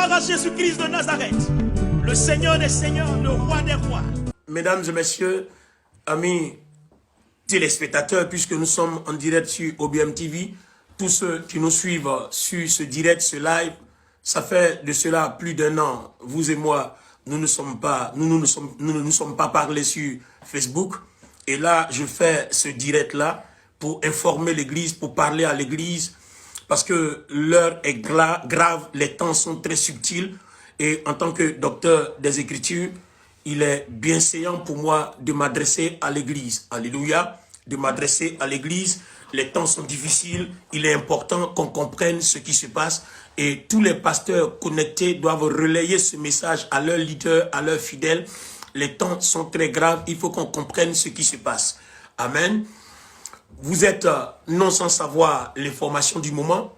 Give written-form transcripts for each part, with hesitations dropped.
Gloire à Jésus-Christ de Nazareth, le Seigneur des Seigneurs, le Roi des Rois. Mesdames et messieurs, amis téléspectateurs, puisque nous sommes en direct sur OBM TV, tous ceux qui nous suivent sur ce direct, ce live, ça fait de cela plus d'1 an, vous et moi, nous ne nous sommes pas parlé sur Facebook. Et là, je fais ce direct-là pour informer l'Église, pour parler à l'Église, parce que l'heure est grave, les temps sont très subtils. Et en tant que docteur des Écritures, il est bienséant pour moi de m'adresser à l'Église. Alléluia, de m'adresser à l'Église. Les temps sont difficiles, il est important qu'on comprenne ce qui se passe. Et tous les pasteurs connectés doivent relayer ce message à leurs leaders, à leurs fidèles. Les temps sont très graves, il faut qu'on comprenne ce qui se passe. Amen. Vous êtes non sans savoir l'information du moment.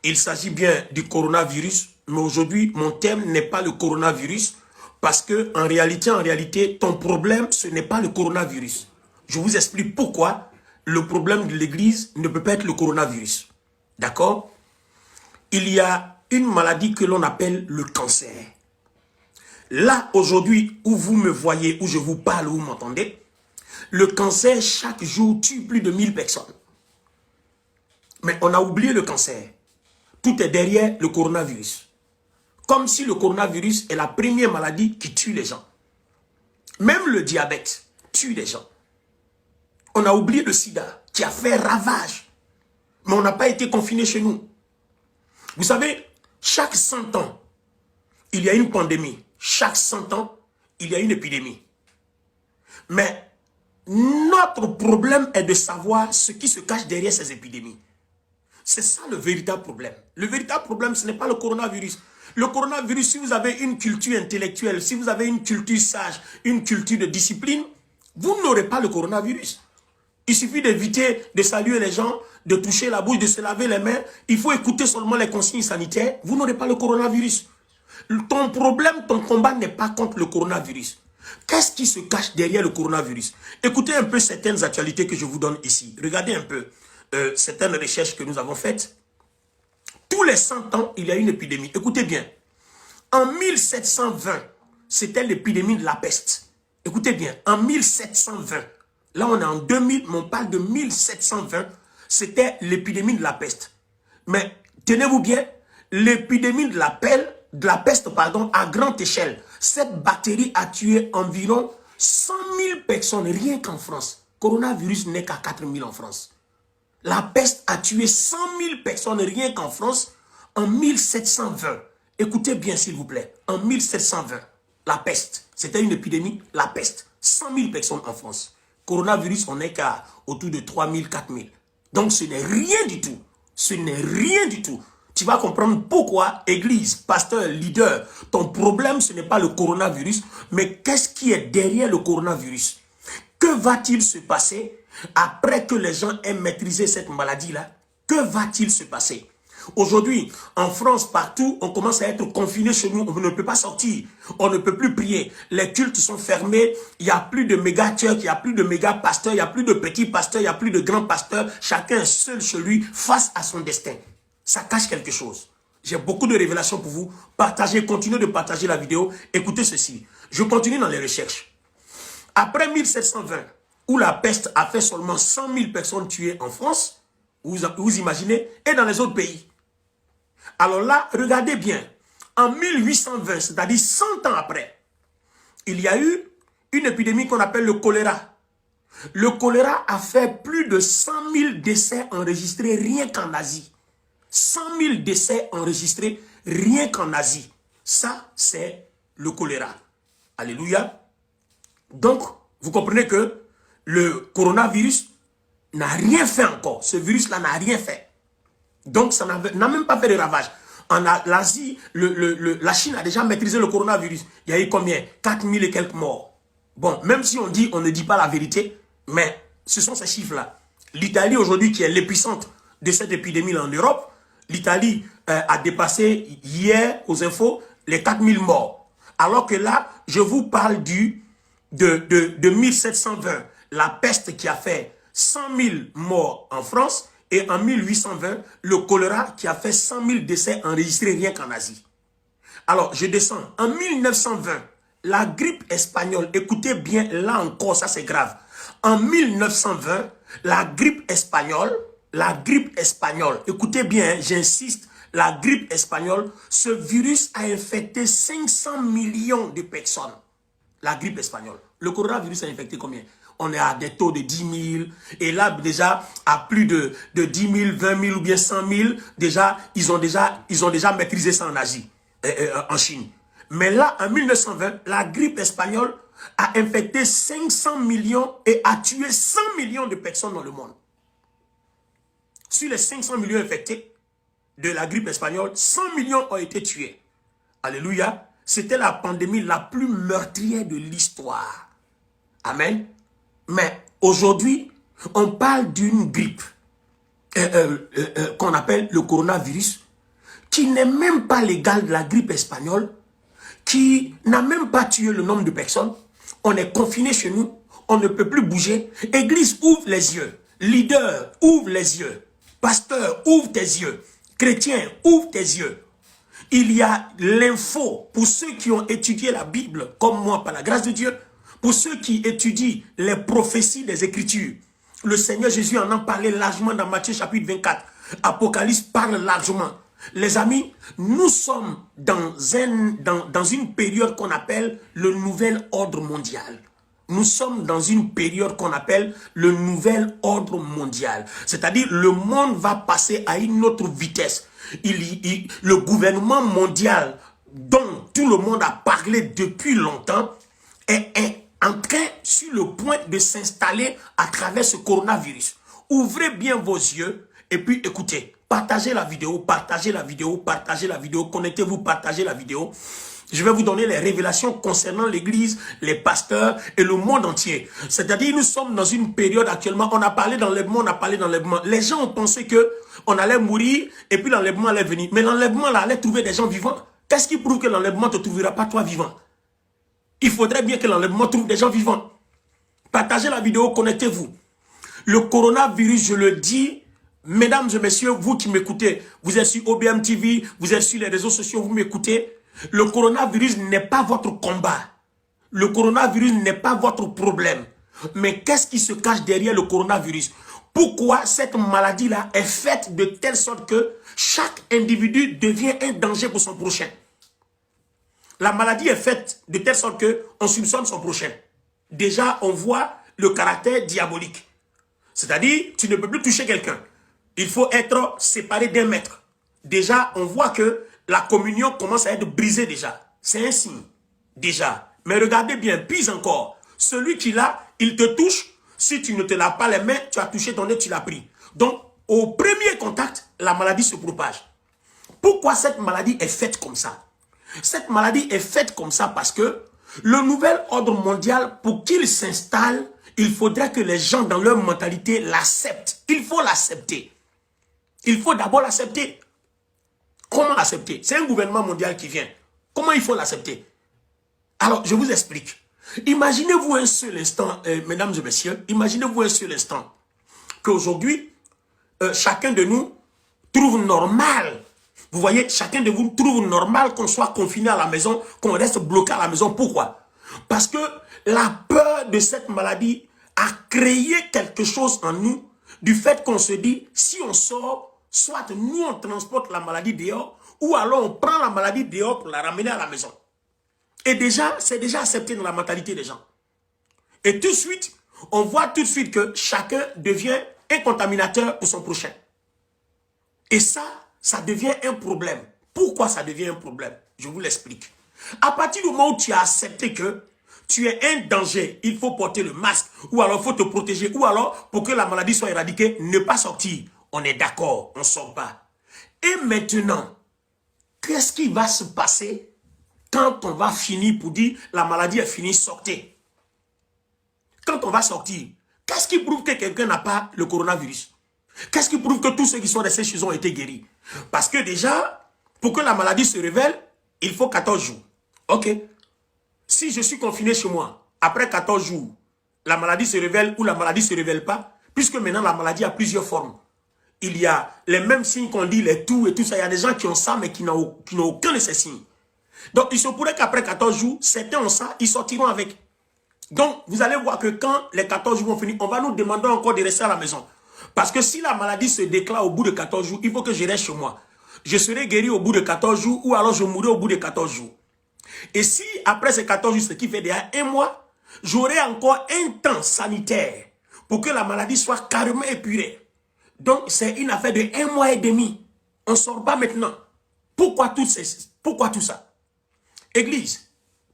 Il s'agit bien du coronavirus. Mais aujourd'hui, mon thème n'est pas le coronavirus. Parce que en réalité, ton problème, ce n'est pas le coronavirus. Je vous explique pourquoi le problème de l'Église ne peut pas être le coronavirus. D'accord? Il y a une maladie que l'on appelle le cancer. Là, aujourd'hui, où vous me voyez, où je vous parle, où vous m'entendez, le cancer, chaque jour, tue plus de 1000 personnes. Mais on a oublié le cancer. Tout est derrière le coronavirus. Comme si le coronavirus est la première maladie qui tue les gens. Même le diabète tue les gens. On a oublié le sida qui a fait ravage. Mais on n'a pas été confiné chez nous. Vous savez, chaque 100 ans, il y a une pandémie. Chaque 100 ans, il y a une épidémie. Mais notre problème est de savoir ce qui se cache derrière ces épidémies. C'est ça le véritable problème. Le véritable problème, ce n'est pas le coronavirus. Le coronavirus, si vous avez une culture intellectuelle, si vous avez une culture sage, une culture de discipline, vous n'aurez pas le coronavirus. Il suffit d'éviter de saluer les gens, de toucher la bouche, de se laver les mains. Il faut écouter seulement les consignes sanitaires. Vous n'aurez pas le coronavirus. Ton problème, ton combat n'est pas contre le coronavirus. Qu'est-ce qui se cache derrière le coronavirus? Écoutez un peu certaines actualités que je vous donne ici. Regardez un peu certaines recherches que nous avons faites. Tous les 100 ans, il y a une épidémie. Écoutez bien. En 1720, c'était l'épidémie de la peste. Écoutez bien, en 1720, là on est en 2000, mais on parle de 1720, c'était l'épidémie de la peste. Mais tenez-vous bien, l'épidémie de la peste, à grande échelle, cette bactérie a tué environ 100 000 personnes, rien qu'en France. Coronavirus n'est qu'à 4 000 en France. La peste a tué 100 000 personnes, rien qu'en France, en 1720. Écoutez bien s'il vous plaît, en 1720, la peste, c'était une épidémie, la peste, 100 000 personnes en France. Coronavirus, on n'est qu'à autour de 3 000, 4 000. Donc ce n'est rien du tout. Ce n'est rien du tout. Tu vas comprendre pourquoi, église, pasteur, leader, ton problème, ce n'est pas le coronavirus, mais qu'est-ce qui est derrière le coronavirus? Que va-t-il se passer après que les gens aient maîtrisé cette maladie-là? Que va-t-il se passer? Aujourd'hui, en France, partout, on commence à être confiné chez nous. On ne peut pas sortir. On ne peut plus prier. Les cultes sont fermés. Il n'y a plus de méga church, il n'y a plus de méga pasteurs, il n'y a plus de petits pasteurs, il n'y a plus de grands pasteurs. Chacun seul chez lui face à son destin. Ça cache quelque chose. J'ai beaucoup de révélations pour vous. Partagez, continuez de partager la vidéo. Écoutez ceci. Je continue dans les recherches. Après 1720, où la peste a fait seulement 100 000 personnes tuées en France, vous imaginez, et dans les autres pays. Alors là, regardez bien, en 1820, c'est-à-dire 100 ans après, il y a eu une épidémie qu'on appelle le choléra. Le choléra a fait plus de 100 000 décès enregistrés rien qu'en Asie. 100 000 décès enregistrés rien qu'en Asie. Ça, c'est le choléra. Alléluia. Donc, vous comprenez que le coronavirus n'a rien fait encore. Ce virus-là n'a rien fait. Donc, ça n'a même pas fait de ravages. En l'Asie, la Chine a déjà maîtrisé le coronavirus. Il y a eu combien? 4 000 et quelques morts. Bon, même si on ne dit pas la vérité, mais ce sont ces chiffres-là. L'Italie, aujourd'hui, qui est l'épicentre de cette épidémie en Europe, l'Italie a dépassé hier, aux infos, les 4 000 morts. Alors que là, je vous parle de 1720, la peste qui a fait 100 000 morts en France, et en 1820, le choléra qui a fait 100 000 décès enregistrés rien qu'en Asie. Alors, je descends. En 1920, la grippe espagnole, écoutez bien, là encore, ça c'est grave. En 1920, la grippe espagnole, écoutez bien, hein, j'insiste, la grippe espagnole, ce virus a infecté 500 millions de personnes. La grippe espagnole. Le coronavirus a infecté combien? On est à des taux de 10 000. Et là, déjà, à plus de 10 000, 20 000 ou bien 100 000, déjà, ils ont déjà maîtrisé ça en Asie, en Chine. Mais là, en 1920, la grippe espagnole a infecté 500 millions et a tué 100 millions de personnes dans le monde. Sur les 500 millions infectés de la grippe espagnole, 100 millions ont été tués. Alléluia. C'était la pandémie la plus meurtrière de l'histoire. Amen. Mais aujourd'hui, on parle d'une grippe qu'on appelle le coronavirus, qui n'est même pas l'égal de la grippe espagnole, qui n'a même pas tué le nombre de personnes. On est confiné chez nous, on ne peut plus bouger. Église, ouvre les yeux. Leader, ouvre les yeux. Pasteur, ouvre tes yeux. Chrétien, ouvre tes yeux. Il y a l'info pour ceux qui ont étudié la Bible, comme moi, par la grâce de Dieu. Pour ceux qui étudient les prophéties des Écritures, le Seigneur Jésus en a parlé largement dans Matthieu chapitre 24. Apocalypse parle largement. Les amis, nous sommes dans une période qu'on appelle le nouvel ordre mondial. Nous sommes dans une période qu'on appelle le nouvel ordre mondial. C'est-à-dire le monde va passer à une autre vitesse. Le gouvernement mondial dont tout le monde a parlé depuis longtemps est en train, sur le point de s'installer à travers ce coronavirus. Ouvrez bien vos yeux et puis écoutez. Partagez la vidéo, partagez la vidéo, partagez la vidéo, connectez-vous, partagez la vidéo. Je vais vous donner les révélations concernant l'église, les pasteurs et le monde entier. C'est-à-dire, nous sommes dans une période actuellement, on a parlé d'enlèvement, on a parlé d'enlèvement. Les gens ont pensé qu'on allait mourir et puis l'enlèvement allait venir. Mais l'enlèvement là allait trouver des gens vivants. Qu'est-ce qui prouve que l'enlèvement ne te trouvera pas toi vivant? Il faudrait bien que l'enlèvement trouve des gens vivants. Partagez la vidéo, connectez-vous. Le coronavirus, je le dis, mesdames et messieurs, vous qui m'écoutez, vous êtes sur OBM TV, vous êtes sur les réseaux sociaux, vous m'écoutez. Le coronavirus n'est pas votre combat. Le coronavirus n'est pas votre problème. Mais qu'est-ce qui se cache derrière le coronavirus? Pourquoi cette maladie-là est faite de telle sorte que chaque individu devient un danger pour son prochain? La maladie est faite de telle sorte qu'on soupçonne son prochain. Déjà, on voit le caractère diabolique. C'est-à-dire, tu ne peux plus toucher quelqu'un. Il faut être séparé d'un mètre. Déjà, on voit que la communion commence à être brisée déjà. C'est un signe. Déjà. Mais regardez bien, puis encore. Celui qui l'a, il te touche. Si tu ne te laves pas les mains, tu as touché ton nez, tu l'as pris. Donc, au premier contact, la maladie se propage. Pourquoi cette maladie est faite comme ça? Cette maladie est faite comme ça parce que le nouvel ordre mondial, pour qu'il s'installe, il faudrait que les gens dans leur mentalité l'acceptent. Il faut l'accepter. Il faut d'abord l'accepter. Comment l'accepter? C'est un gouvernement mondial qui vient. Comment il faut l'accepter? Alors, je vous explique. Imaginez-vous un seul instant, mesdames et messieurs, imaginez-vous un seul instant qu'aujourd'hui, chacun de nous trouve normal. Vous voyez, chacun de vous trouve normal qu'on soit confiné à la maison, qu'on reste bloqué à la maison. Pourquoi? Parce que la peur de cette maladie a créé quelque chose en nous, du fait qu'on se dit, si on sort, soit nous on transporte la maladie dehors, ou alors on prend la maladie dehors pour la ramener à la maison. Et déjà, c'est déjà accepté dans la mentalité des gens. Et tout de suite, on voit tout de suite que chacun devient un contaminateur pour son prochain. Et ça devient un problème. Pourquoi ça devient un problème? Je vous l'explique. À partir du moment où tu as accepté que tu es un danger, il faut porter le masque, ou alors il faut te protéger, ou alors pour que la maladie soit éradiquée, ne pas sortir. On est d'accord, on ne sort pas. Et maintenant, qu'est-ce qui va se passer quand on va finir pour dire la maladie est finie, sortez? Quand on va sortir, qu'est-ce qui prouve que quelqu'un n'a pas le coronavirus? Qu'est-ce qui prouve que tous ceux qui sont restés chez eux ont été guéris? Parce que déjà, pour que la maladie se révèle, il faut 14 jours. Ok. Si je suis confiné chez moi, après 14 jours, la maladie se révèle ou la maladie ne se révèle pas, puisque maintenant la maladie a plusieurs formes. Il y a les mêmes signes qu'on dit, les toux et tout ça. Il y a des gens qui ont ça, mais qui n'ont aucun de ces signes. Donc, il se pourrait qu'après 14 jours, certains ont ça, ils sortiront avec. Donc, vous allez voir que quand les 14 jours vont finir, on va nous demander encore de rester à la maison. Parce que si la maladie se déclare au bout de 14 jours, il faut que je reste chez moi. Je serai guéri au bout de 14 jours ou alors je mourrai au bout de 14 jours. Et si après ces 14 jours, ce qui fait déjà un mois, j'aurai encore un temps sanitaire pour que la maladie soit carrément épurée. Donc, c'est une affaire de 1 mois et demi. On ne sort pas maintenant. Pourquoi tout ça? Église,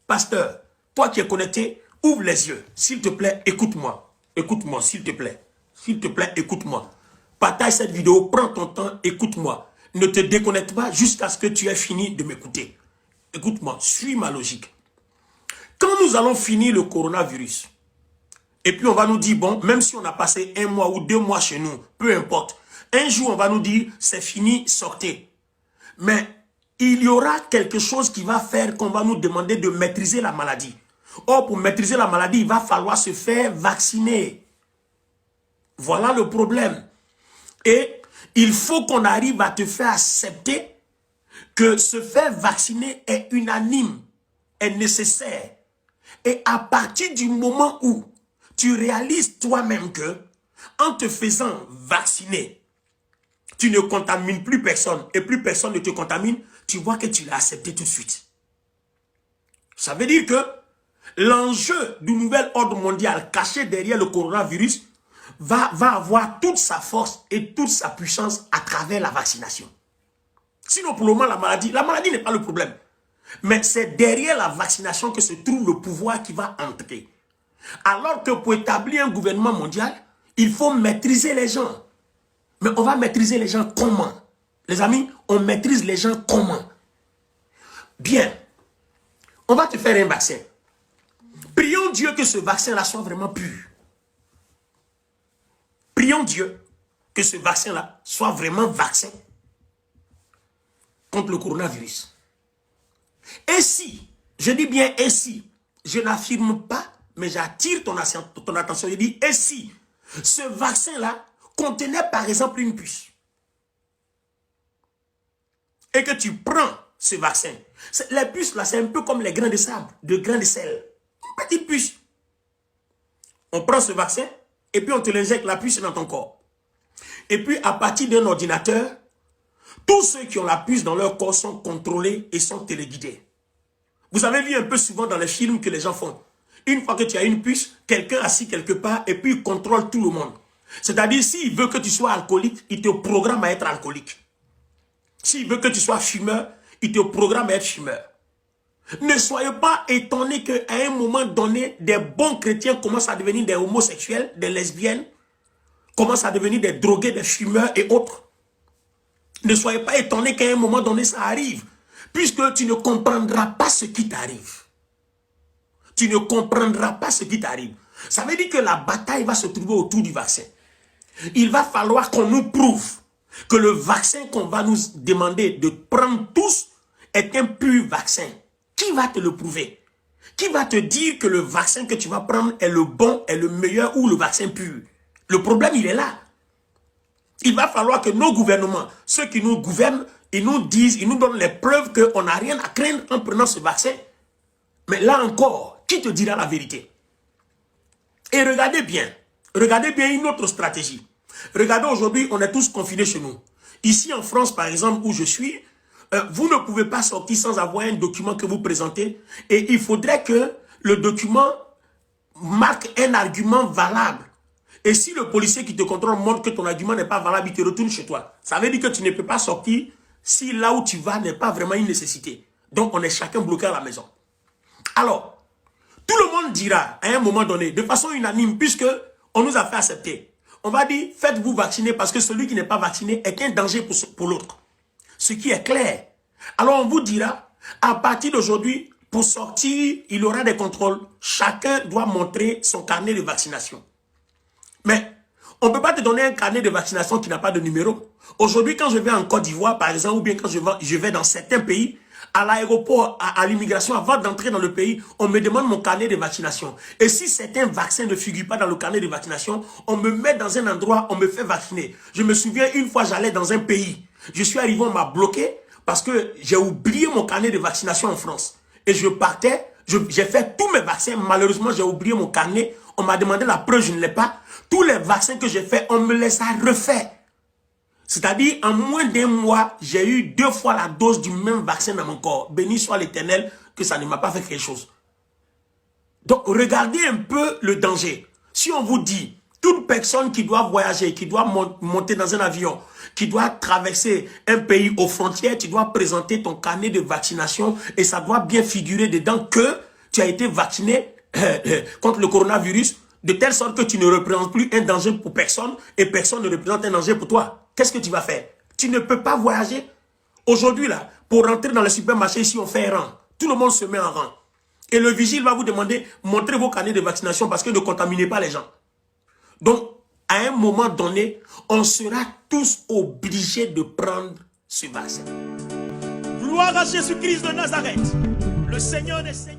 pasteur, toi qui es connecté, ouvre les yeux. S'il te plaît, écoute-moi. Écoute-moi, s'il te plaît. S'il te plaît, écoute-moi. Partage cette vidéo, prends ton temps, écoute-moi. Ne te déconnecte pas jusqu'à ce que tu aies fini de m'écouter. Écoute-moi, suis ma logique. Quand nous allons finir le coronavirus, et puis on va nous dire, bon, même si on a passé 1 mois ou 2 mois chez nous, peu importe. Un jour, on va nous dire, c'est fini, sortez. Mais il y aura quelque chose qui va faire qu'on va nous demander de maîtriser la maladie. Or, pour maîtriser la maladie, il va falloir se faire vacciner. Voilà le problème. Et il faut qu'on arrive à te faire accepter que se faire vacciner est unanime, est nécessaire. Et à partir du moment où tu réalises toi-même que, en te faisant vacciner, tu ne contamines plus personne et plus personne ne te contamine, tu vois que tu l'as accepté tout de suite. Ça veut dire que l'enjeu du nouvel ordre mondial caché derrière le coronavirus va avoir toute sa force et toute sa puissance à travers la vaccination. Sinon, pour le moment, la maladie n'est pas le problème. Mais c'est derrière la vaccination que se trouve le pouvoir qui va entrer. Alors que pour établir un gouvernement mondial, il faut maîtriser les gens. Mais on va maîtriser les gens comment? Les amis, on maîtrise les gens comment? Bien, on va te faire un vaccin. Prions Dieu que ce vaccin-là soit vraiment pur. Prions Dieu que ce vaccin-là soit vraiment vaccin contre le coronavirus. Et si, je dis bien et si, je n'affirme pas, mais j'attire ton attention, je dis et si, ce vaccin-là contenait par exemple une puce, et que tu prends ce vaccin, les puces là, c'est un peu comme les grains de sable, de grains de sel, une petite puce. On prend ce vaccin, et puis on te l'injecte la puce dans ton corps. Et puis à partir d'un ordinateur, tous ceux qui ont la puce dans leur corps sont contrôlés et sont téléguidés. Vous avez vu un peu souvent dans les films que les gens font. Une fois que tu as une puce, quelqu'un assis quelque part et puis il contrôle tout le monde. C'est-à-dire, s'il veut que tu sois alcoolique, il te programme à être alcoolique. S'il veut que tu sois fumeur, il te programme à être fumeur. Ne soyez pas étonnés qu'à un moment donné, des bons chrétiens commencent à devenir des homosexuels, des lesbiennes, commencent à devenir des drogués, des fumeurs et autres. Ne soyez pas étonnés qu'à un moment donné, ça arrive. Puisque tu ne comprendras pas ce qui t'arrive. Tu ne comprendras pas ce qui t'arrive. Ça veut dire que la bataille va se trouver autour du vaccin. Il va falloir qu'on nous prouve que le vaccin qu'on va nous demander de prendre tous est un pur vaccin. Qui va te le prouver? Qui va te dire que le vaccin que tu vas prendre est le bon, est le meilleur ou le vaccin pur? Le problème, il est là. Il va falloir que nos gouvernements, ceux qui nous gouvernent, ils nous disent, ils nous donnent les preuves qu'on n'a rien à craindre en prenant ce vaccin. Mais là encore, qui te dira la vérité? Et regardez bien une autre stratégie. Regardez, aujourd'hui, on est tous confinés chez nous. Ici en France, par exemple, où je suis, vous ne pouvez pas sortir sans avoir un document que vous présentez. Et il faudrait que le document marque un argument valable. Et si le policier qui te contrôle montre que ton argument n'est pas valable, il te retourne chez toi. Ça veut dire que tu ne peux pas sortir si là où tu vas n'est pas vraiment une nécessité. Donc on est chacun bloqué à la maison. Alors, tout le monde dira à un moment donné, de façon unanime, puisque on nous a fait accepter, on va dire, faites-vous vacciner parce que celui qui n'est pas vacciné est un danger pour l'autre. Ce qui est clair. Alors on vous dira, à partir d'aujourd'hui, pour sortir, il y aura des contrôles. Chacun doit montrer son carnet de vaccination. Mais on ne peut pas te donner un carnet de vaccination qui n'a pas de numéro. Aujourd'hui, quand je vais en Côte d'Ivoire, par exemple, ou bien quand je vais dans certains pays, à l'aéroport, à l'immigration, avant d'entrer dans le pays, on me demande mon carnet de vaccination. Et si certains vaccins ne figurent pas dans le carnet de vaccination, on me met dans un endroit, on me fait vacciner. Je me souviens, une fois, j'allais dans un pays. Je suis arrivé, on m'a bloqué parce que j'ai oublié mon carnet de vaccination en France. Et je partais, j'ai fait tous mes vaccins. Malheureusement, j'ai oublié mon carnet. On m'a demandé la preuve, je ne l'ai pas. Tous les vaccins que j'ai faits, on me les a refaits. C'est-à-dire, en moins d'un mois, j'ai eu 2 fois la dose du même vaccin dans mon corps. Béni soit l'Éternel que ça ne m'a pas fait quelque chose. Donc, regardez un peu le danger. Si on vous dit, toute personne qui doit voyager, qui doit monter dans un avion, qui doit traverser un pays aux frontières, tu dois présenter ton carnet de vaccination et ça doit bien figurer dedans que tu as été vacciné contre le coronavirus, de telle sorte que tu ne représentes plus un danger pour personne et personne ne représente un danger pour toi. Qu'est-ce que tu vas faire? Tu ne peux pas voyager. Aujourd'hui, là, pour rentrer dans le supermarché, ici, on fait un rang. Tout le monde se met en rang. Et le vigile va vous demander, montrez vos carnets de vaccination parce que ne contaminez pas les gens. Donc, à un moment donné, on sera tous obligés de prendre ce vaccin. Gloire à Jésus-Christ de Nazareth, le Seigneur des Seigneurs.